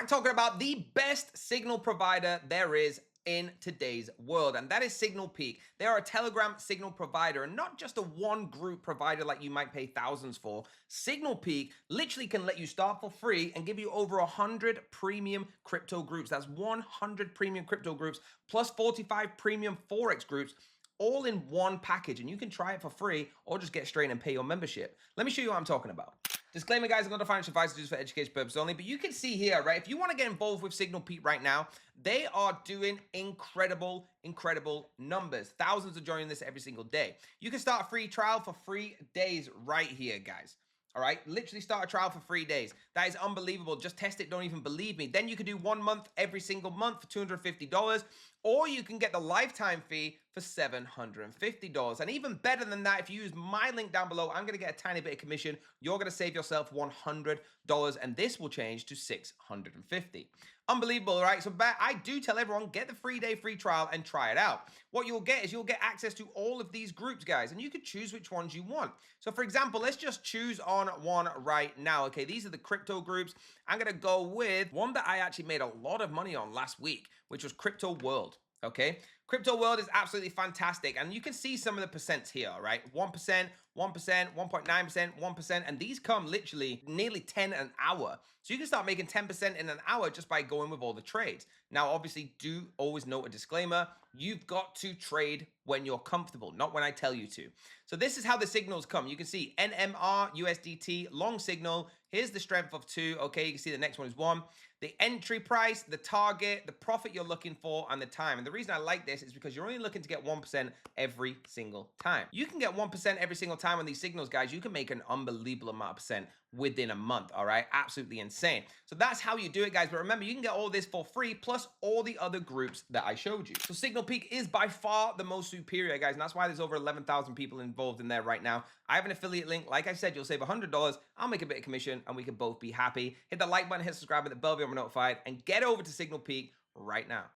I'm talking about the best signal provider there is in today's world, and that is SignalPeak. They are a Telegram signal provider, and not just a one group provider like you might pay thousands for. SignalPeak literally can let you start for free and give you over 100 premium crypto groups. That's 100 premium crypto groups plus 45 premium Forex groups, all in one package, and you can try it for free or just get straight and pay your membership. Let me show you what I'm talking about. Disclaimer, guys, I'm not a financial advice, just for education purposes only, but you can see here, right, if you want to get involved with SignalPeak right now, they are doing incredible numbers. Thousands are joining this every single day. You can start a free trial for 3 days right here, guys. All right, literally start a trial for 3 days. That is unbelievable. Just test it. Don't even believe me. Then you can do 1 month every single month for $250, or you can get the lifetime fee for $750. And even better than that, if you use my link down below, I'm going to get a tiny bit of commission. You're going to save yourself $100, and this will change to $650. Unbelievable, right? So I do tell everyone, get the 3-day free trial and try it out. What you'll get is you'll get access to all of these groups, guys, and you can choose which ones you want. So for example, let's just choose on one right now. Okay, these are the crypto groups. I'm going to go with one that I actually made a lot of money on last week, which was Crypto World. Okay, Crypto World is absolutely fantastic, and you can see some of the percents here, right? 1%, 1%, 1.9%, 1%, and these come literally nearly 10 an hour. So you can start making 10% in an hour just by going with all the trades. Now, obviously, do always note a disclaimer. You've got to trade when you're comfortable, not when I tell you to. So this is how the signals come. You can see NMR, USDT, long signal. Here's the strength of 2. Okay, you can see the next one is 1. The entry price, the target, the profit you're looking for, and the time. And the reason I like this is because you're only looking to get 1% every single time. You can get 1% every single time on these signals, guys. You can make an unbelievable amount of percent within a month, all right? Absolutely insane. So that's how you do it, guys. But remember, you can get all this for free, plus all the other groups that I showed you. So SignalPeak is by far the most superior, guys, and that's why there's over 11,000 people involved in there right now. I have an affiliate link. Like I said, you'll save $100. I'll make a bit of commission, and we can both be happy. Hit the like button, hit subscribe, and the bell to be notified, and get over to SignalPeak right now.